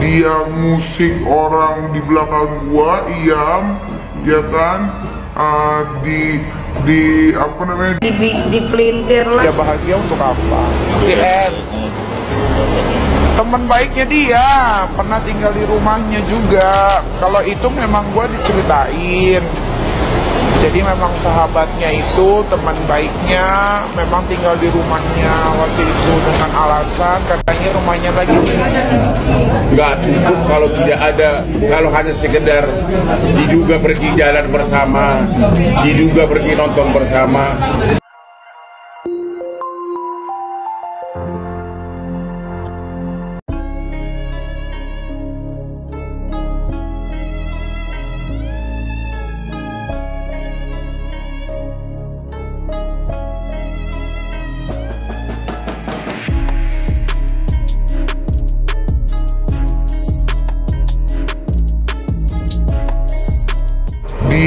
dia musik orang di belakang gua, Iam, ya kan, di apa namanya, dipelintir lah. Ya bahagia untuk apa? Si N teman baiknya dia, pernah tinggal di rumahnya juga. Kalau itu memang gua diceritain. Jadi memang sahabatnya itu, teman baiknya memang tinggal di rumahnya waktu itu dengan alasan katanya rumahnya lagi nggak cukup kalau tidak ada, kalau hanya sekedar diduga pergi jalan bersama, diduga pergi nonton bersama.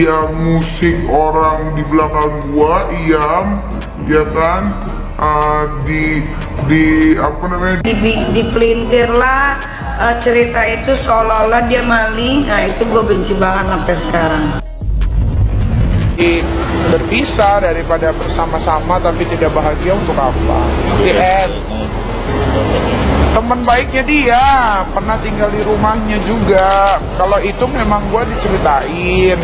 dia musik orang di belakang gua, Iam, ya kan, di apa namanya, dipelintir lah. Cerita itu seolah-olah dia maling. Nah itu gue benci banget sampai sekarang. Berpisah daripada bersama-sama tapi tidak bahagia untuk apa? Si N teman baiknya dia, pernah tinggal di rumahnya juga. Kalau itu memang gua diceritain.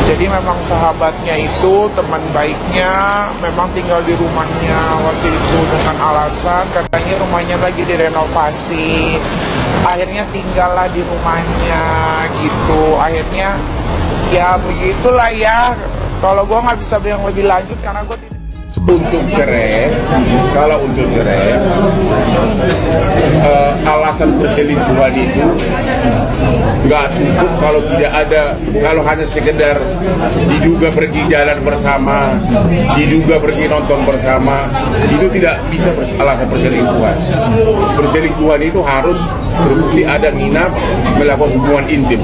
Jadi memang sahabatnya itu, teman baiknya memang tinggal di rumahnya waktu itu dengan alasan katanya rumahnya lagi direnovasi. Akhirnya tinggallah di rumahnya gitu. Akhirnya ya begitulah ya. Kalau gue nggak bisa bilang lebih lanjut karena gue Untuk cerai, kalau untuk cerai, alasan perselingkuhan itu nggak cukup kalau tidak ada, kalau hanya sekedar diduga pergi jalan bersama, diduga pergi nonton bersama, itu tidak bisa alasan perselingkuhan. Perselingkuhan itu harus terbukti ada nginap, melakukan hubungan intim.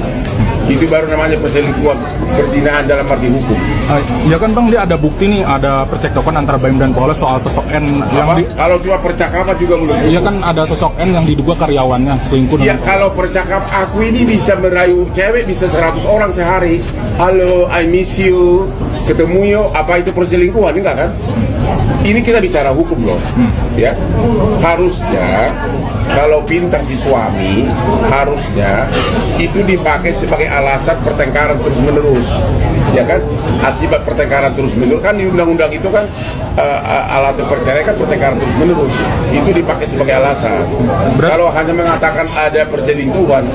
Itu baru namanya perselingkuhan, perzinahan dalam arti hukum. Ya kan Bang, dia ada bukti nih, ada percakapan antara Baim dan Paula soal sosok N yang kalau cuma percakapan juga belum. Iya kan ada sosok N yang diduga karyawannya selingkuh. Ya kalau percakapan, aku ini bisa merayu cewek bisa 100 orang sehari. Halo, I miss you, ketemu yuk, apa itu perselingkuhan? Enggak kan? Ini kita bicara hukum loh, ya. Harusnya kalau pintar si suami, harusnya itu dipakai sebagai alasan pertengkaran terus menerus, ya kan? Akibat pertengkaran terus menerus kan di undang-undang itu kan alat perceraian kan pertengkaran terus menerus, itu dipakai sebagai alasan. Kalau hanya mengatakan ada perselingkuhan,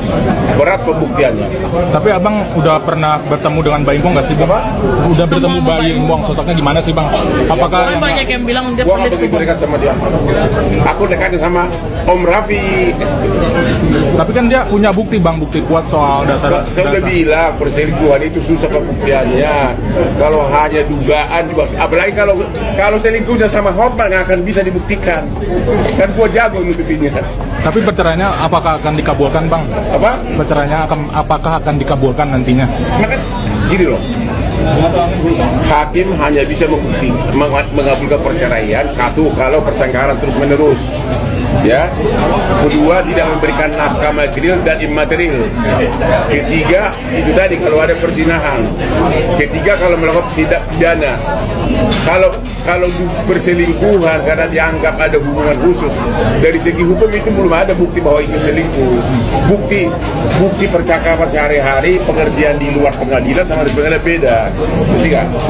berat pembuktiannya. Tapi abang udah pernah bertemu dengan Baim Wong nggak sih Bang? Udah bertemu Baim Wong, sosoknya gimana sih Bang? Apakah yang banyak yang bilang dia gua nggak begitu dekat sama dia. Aku dekatnya sama Om Raffi. Tapi kan dia punya bukti Bang, bukti kuat soal data. Saya udah bilang perselingkuhan itu susah pembuktiannya. Kalau hanya dugaan juga, apalagi kalau selingkuhnya sama korban nggak akan bisa dibuktikan. Kan gua jago nutupinnya. Tapi perceraiannya apakah akan dikabulkan Bang? Apa? Perceraiannya apakah akan dikabulkan nantinya? Maka gini loh. Hakim hanya bisa mengabulkan perceraian satu kalau pertengkaran terus menerus, ya. Kedua, tidak memberikan nafkah material dan imaterial. Ketiga, itu tadi kalau ada perzinahan. Ketiga, kalau melakukan tindak pidana. Kalau perselingkuhan karena dianggap ada hubungan khusus, dari segi hukum itu belum ada bukti bahwa itu selingkuh. Bukti percakapan sehari-hari, pengertian di luar pengadilan sama di pengadilan beda.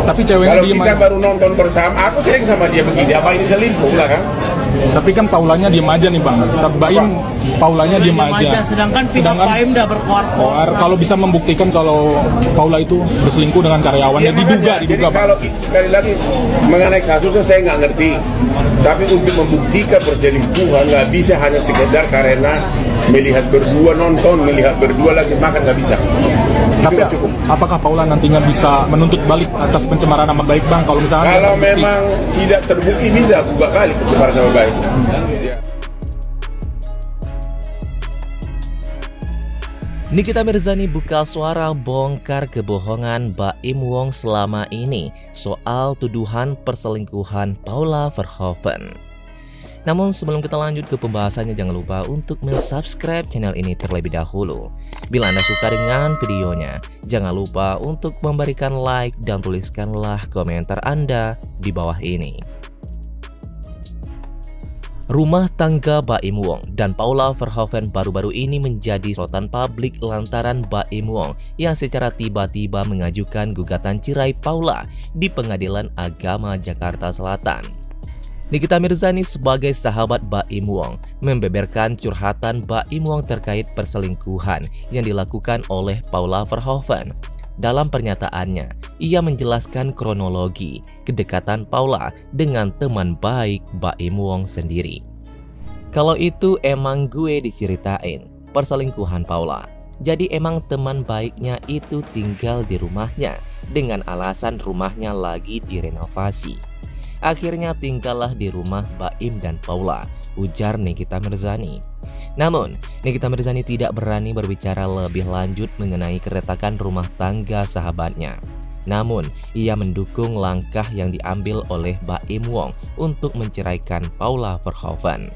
Tapi ceweknya kalau kita baru nonton bersama, aku sering sama dia begini, apa ini selingkuh enggak kan? Tapi kan Paulanya diem aja nih Bang. Baim Paulanya diem aja. Sedangkan pihak Baim udah berkoar-koar. Kalau bisa membuktikan kalau Paula itu berselingkuh dengan karyawannya, diduga Bang. Kalau sekali lagi mengenai kasusnya saya nggak ngerti. Tapi untuk membuktikan perselingkuhan nggak bisa hanya sekedar karena melihat berdua nonton, melihat berdua lagi makan, nggak bisa. Tapi cukup. Apakah Paula nantinya bisa menuntut balik atas pencemaran nama baik Bang? Kalau misalnya kalau memang tidak terbukti bisa buka kali pencemaran nama baik. Nikita Mirzani buka suara bongkar kebohongan Baim Wong selama ini soal tuduhan perselingkuhan Paula Verhoeven. Namun sebelum kita lanjut ke pembahasannya, jangan lupa untuk subscribe channel ini terlebih dahulu. Bila Anda suka dengan videonya, jangan lupa untuk memberikan like dan tuliskanlah komentar Anda di bawah ini. Rumah tangga Baim Wong dan Paula Verhoeven baru-baru ini menjadi sorotan publik lantaran Baim Wong yang secara tiba-tiba mengajukan gugatan cerai Paula di Pengadilan Agama Jakarta Selatan. Nikita Mirzani sebagai sahabat Baim Wong membeberkan curhatan Baim Wong terkait perselingkuhan yang dilakukan oleh Paula Verhoeven. Dalam pernyataannya, ia menjelaskan kronologi kedekatan Paula dengan teman baik Baim Wong sendiri. Kalau itu emang gue diceritain perselingkuhan Paula. Jadi emang teman baiknya itu tinggal di rumahnya dengan alasan rumahnya lagi direnovasi. Akhirnya tinggallah di rumah Baim dan Paula, ujar Nikita Mirzani. Namun, Nikita Mirzani tidak berani berbicara lebih lanjut mengenai keretakan rumah tangga sahabatnya. Namun, ia mendukung langkah yang diambil oleh Baim Wong untuk menceraikan Paula Verhoeven.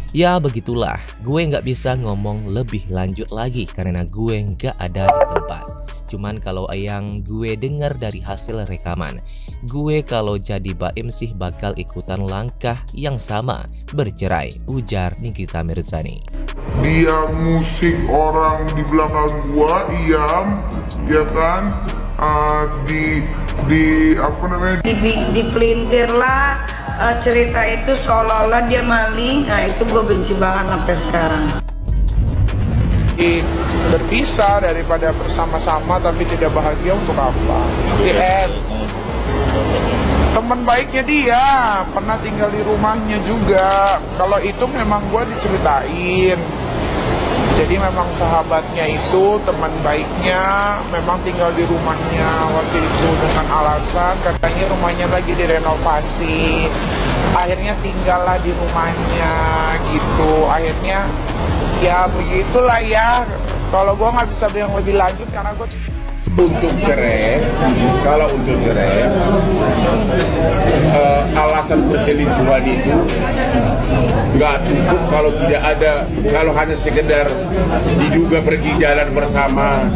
Ya begitulah, gue nggak bisa ngomong lebih lanjut lagi karena gue nggak ada di tempat. Cuman kalau yang gue dengar dari hasil rekaman, gue kalau jadi Baim sih bakal ikutan langkah yang sama, bercerai, ujar Nikita Mirzani. Dia musik orang di belakang gua, iya, ya kan, dipelintir lah cerita itu seolah-olah dia maling. Nah itu gue benci banget sampai sekarang. Berpisah daripada bersama-sama tapi tidak bahagia untuk apa? Teman baiknya dia pernah tinggal di rumahnya juga. Kalau itu memang gue diceritain. Jadi memang sahabatnya itu, teman baiknya memang tinggal di rumahnya waktu itu dengan alasan katanya rumahnya lagi direnovasi. Akhirnya tinggallah di rumahnya gitu. Akhirnya ya begitulah ya. Kalau gue nggak bisa bilang lebih lanjut karena gue untuk cerai, kalau untuk cerai, alasan perselingkuhan itu nggak cukup kalau tidak ada, kalau hanya sekedar diduga pergi jalan bersama,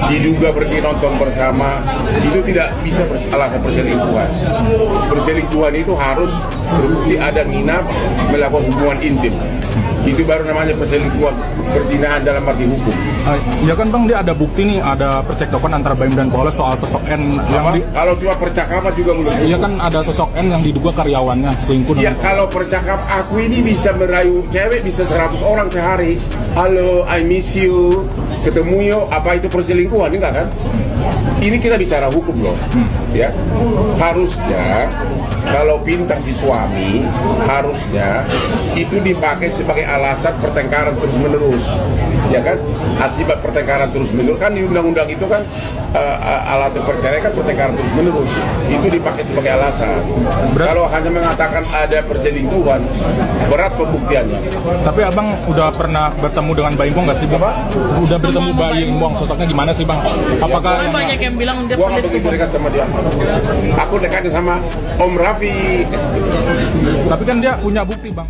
diduga pergi nonton bersama, itu tidak bisa alasan perselingkuhan. Perselingkuhan itu harus terbukti ada minat melakukan hubungan intim. Itu baru namanya perselingkuhan, perzinahan dalam arti hukum. Ya kan Bang, dia ada bukti nih, ada percekcokan antara Baim dan Paula soal sosok N yang kalau cuma percakapan juga belum. Iya kan ada sosok N yang diduga karyawannya selingkuh. Ya kalau percakapan, aku ini bisa merayu cewek bisa 100 orang sehari. Halo, I miss you, ketemu yuk, apa itu perselingkuhan? Enggak kan? Ini kita bicara hukum loh, ya. Harusnya kalau pintar si suami, harusnya itu dipakai sebagai alasan pertengkaran terus menerus, ya kan? Akibat pertengkaran terus menerus kan di undang-undang itu kan alat perceraian kan pertengkaran terus menerus, itu dipakai sebagai alasan. Kalau hanya mengatakan ada perselingkuhan, berat pembuktiannya. Tapi abang udah pernah bertemu dengan Baim Wong nggak sih Bang? Udah bertemu Baim Wong, sosoknya gimana sih Bang? Apakah banyak yang bilang dia gua nggak begitu dekat sama dia. Aku dekatnya sama Om Raffi. Tapi kan dia punya bukti Bang.